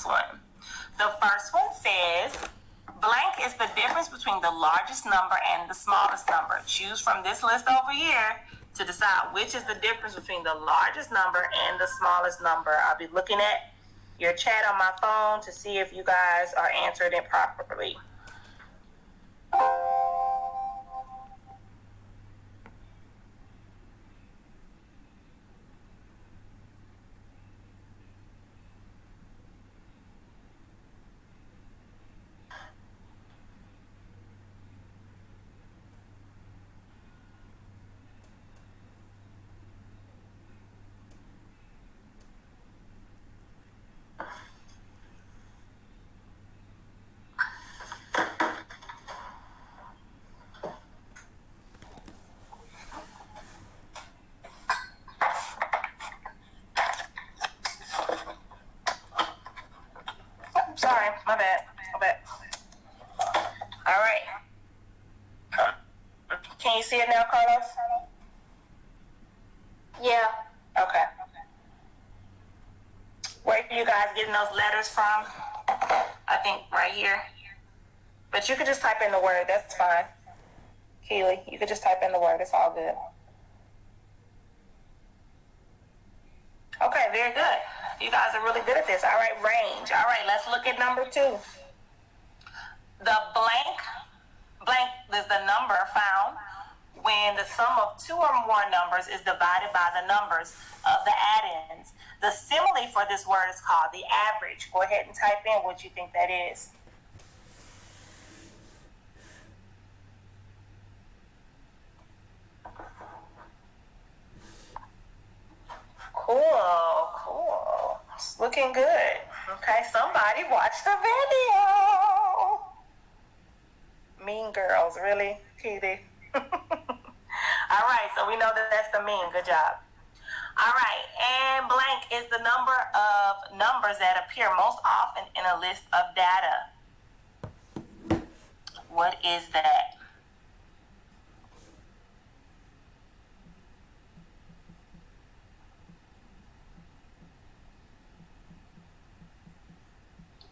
one. The first one says, blank is the difference between the largest number and the smallest number. Choose from this list over here to decide which is the difference between the largest number and the smallest number. I'll be looking at your chat on my phone to see if you guys are answering it properly. Sorry, my bad. All right. Can you see it now, Carlos? Yeah. Okay. Where are you guys getting those letters from? I think right here. But you could just type in the word. That's fine. Keely, you could just type in the word. It's all good. Okay, very good. You guys are really good at this. All right, range. All right, let's look at number 2. The blank is the number found when the sum of 2 or more numbers is divided by the numbers of the add-ins. The simile for this word is called the average. Go ahead and type in what you think that is. Cool. It's looking good. Okay, somebody watched the video. Mean Girls, really, Kitty? All right, so we know that that's the mean. Good job. All right, and blank is the number of numbers that appear most often in a list of data. What is that?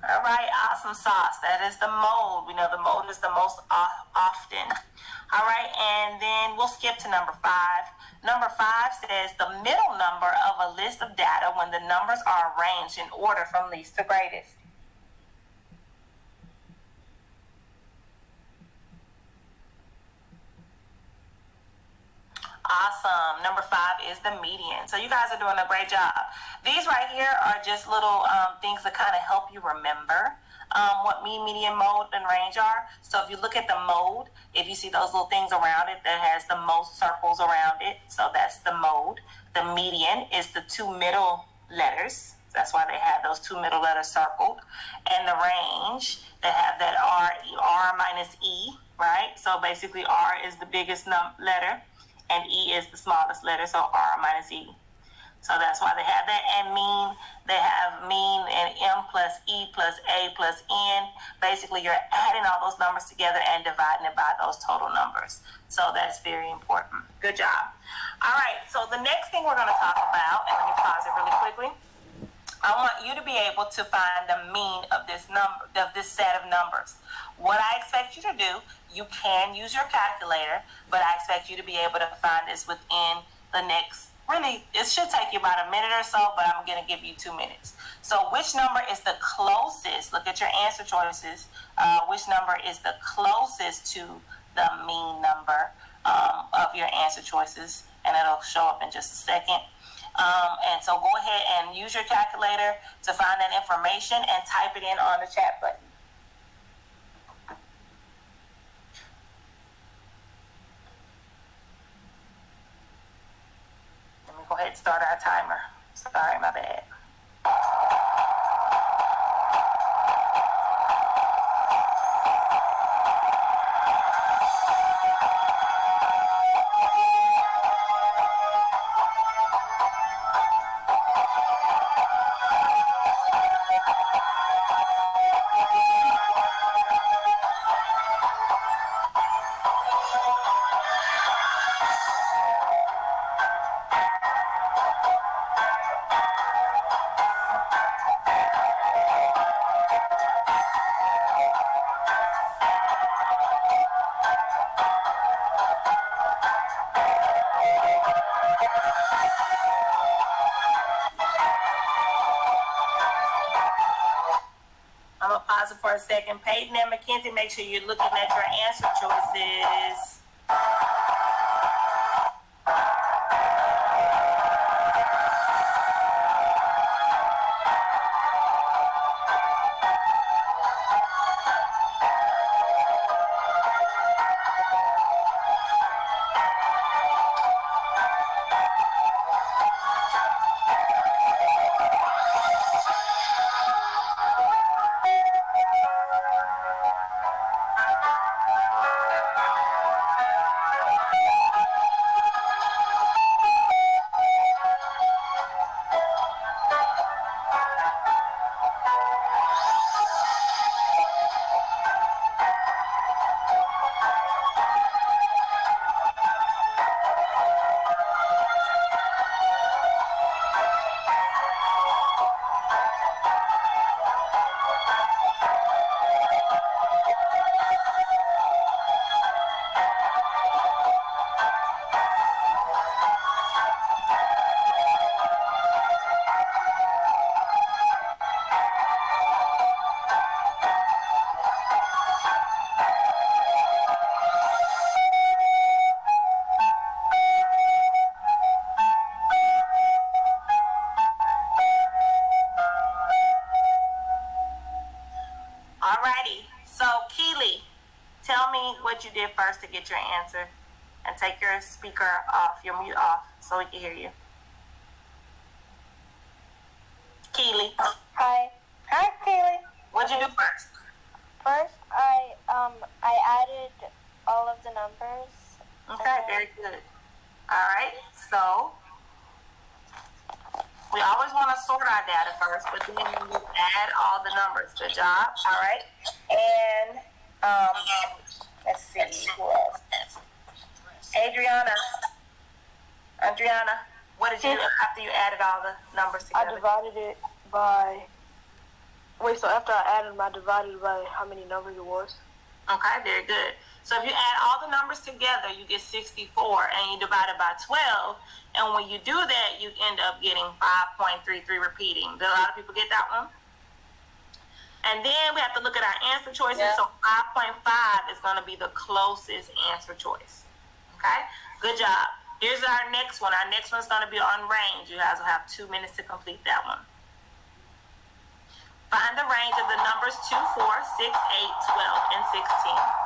All right, awesome sauce. That is the mode. We know the mode is the most often. All right, and then we'll skip to number 5. Number 5 says the middle number of a list of data when the numbers are arranged in order from least to greatest. Awesome. Number 5 is the median. So you guys are doing a great job. These right here are just little things that kind of help you remember what mean, median, mode, and range are. So if you look at the mode, if you see those little things around it that has the most circles around it, so that's the mode. The median is the 2 middle letters. That's why they have those 2 middle letters circled. And the range, they have that R minus E, right? So basically R is the biggest letter, and E is the smallest letter, so R minus E. So that's why they have that. And mean, they have mean and M plus E plus A plus N. Basically, you're adding all those numbers together and dividing it by those total numbers. So that's very important. Good job. All right, so the next thing we're going to talk about, and let me pause it really quickly. I want you to be able to find the mean of this set of numbers. What I expect you to do, you can use your calculator, but I expect you to be able to find this within the next, really, it should take you about a minute or so, but I'm going to give you 2 minutes. So which number is the closest? Look at your answer choices. Which number is the closest to the mean number of your answer choices? And it'll show up in just a second. And so go ahead and use your calculator to find that information and type it in on the chat button. Let me go ahead and start our timer. Sorry, my bad. pausing for a second. Peyton and Mackenzie, make sure you're looking at your answer choices. Alrighty, so Keely, tell me what you did first to get your answer, and take your speaker off, your mute off, so we can hear you. Keely. Hi. Hi, Keely. What'd you do first? First, I added all of the numbers. Okay, very good. Alright, so we always want to sort our data first, but then you add all the numbers. Good job. All right. And let's see who else. Adriana, what did you do after you added all the numbers together? I divided it by. Wait, so after I added them, I divided by how many numbers it was. Okay, very good. So if you add all the numbers together, you get 64, and you divide it by 12. And when you do that, you end up getting 5.33 repeating. Did a lot of people get that one? And then we have to look at our answer choices. Yeah. So 5.5 is going to be the closest answer choice. Okay? Good job. Here's our next one. Our next one's going to be on range. You guys will have 2 minutes to complete that one. Find the range of the numbers 2, 4, 6, 8, 12, and 16.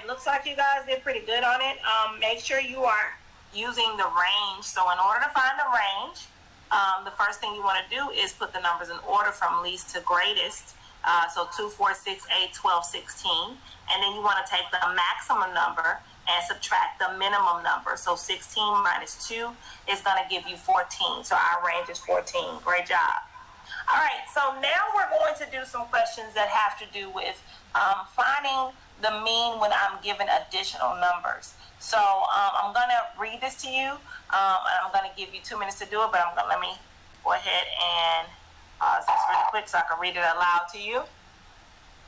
Looks like you guys did pretty good on it. Make sure you are using the range. So in order to find the range, the first thing you want to do is put the numbers in order from least to greatest. So 2, 4, 6, 8, 12, 16. And then you want to take the maximum number and subtract the minimum number. So 16 minus 2 is going to give you 14. So our range is 14. Great job. All right, so now we're going to do some questions that have to do with finding the mean when I'm given additional numbers. So I'm going to read this to you, and I'm going to give you 2 minutes to do it, but let me go ahead and pause this really quick so I can read it aloud to you.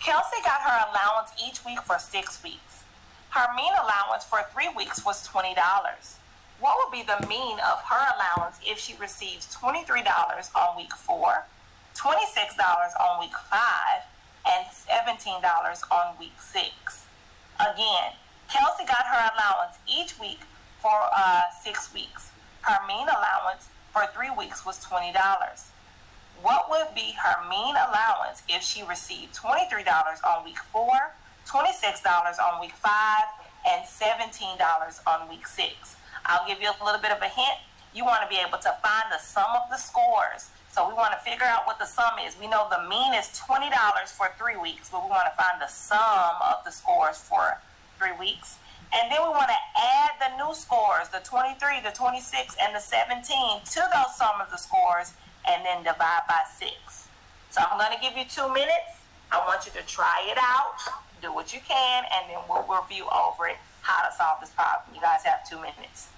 Kelsey got her allowance each week for 6 weeks. Her mean allowance for 3 weeks was $20. What would be the mean of her allowance if she receives $23 on week 4, $26 on week 5, and $17 on week 6? Again, Kelsey got her allowance each week for 6 weeks. Her mean allowance for 3 weeks was $20. What would be her mean allowance if she received $23 on week 4, $26 on week 5, and $17 on week 6? I'll give you a little bit of a hint. You want to be able to find the sum of the scores. So we want to figure out what the sum is. We know the mean is $20 for 3 weeks, but we want to find the sum of the scores for 3 weeks. And then we want to add the new scores, the 23, the 26, and the 17 to those sum of the scores, and then divide by 6. So I'm going to give you 2 minutes. I want you to try it out, do what you can, and then we'll review over it, how to solve this problem. You guys have 2 minutes.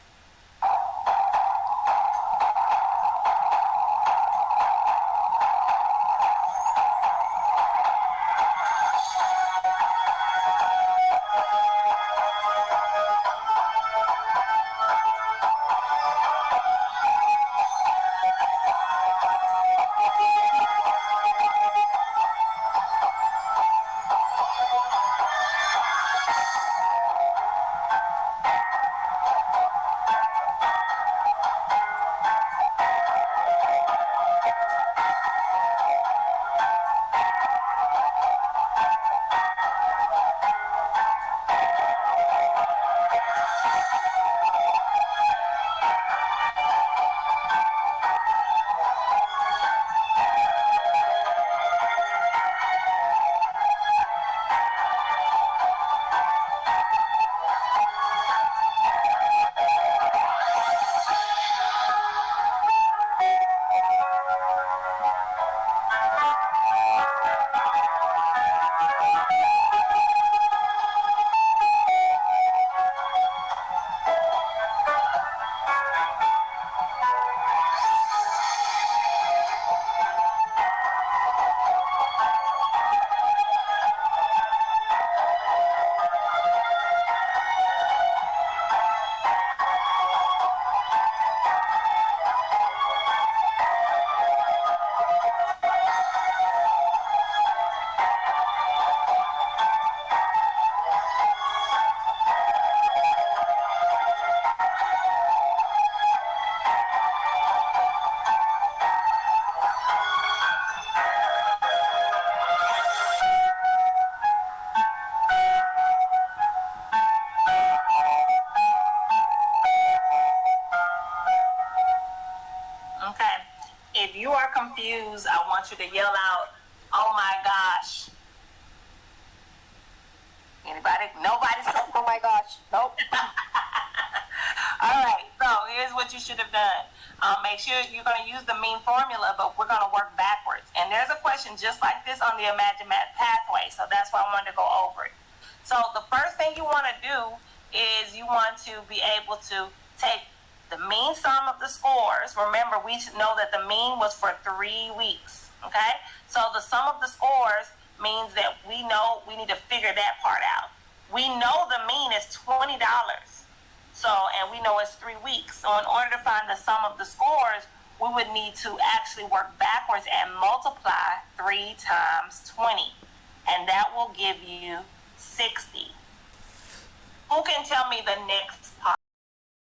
If you are confused, I want you to yell out, "Oh my gosh." Anybody? Nobody's. Oh my gosh. Nope. All right, so here's what you should have done. Make sure you're going to use the mean formula, but we're going to work backwards. And there's a question just like this on the Imagine Math pathway, so that's why I wanted to go over it. So the first thing you want to do is you want to be able to take the mean sum of the scores. Remember, we know that the mean was for 3 weeks, okay? So the sum of the scores means that we know we need to figure that part out. We know the mean is $20. So, and we know it's 3 weeks. So in order to find the sum of the scores, we would need to actually work backwards and multiply 3 times 20. And that will give you 60. Who can tell me the next part?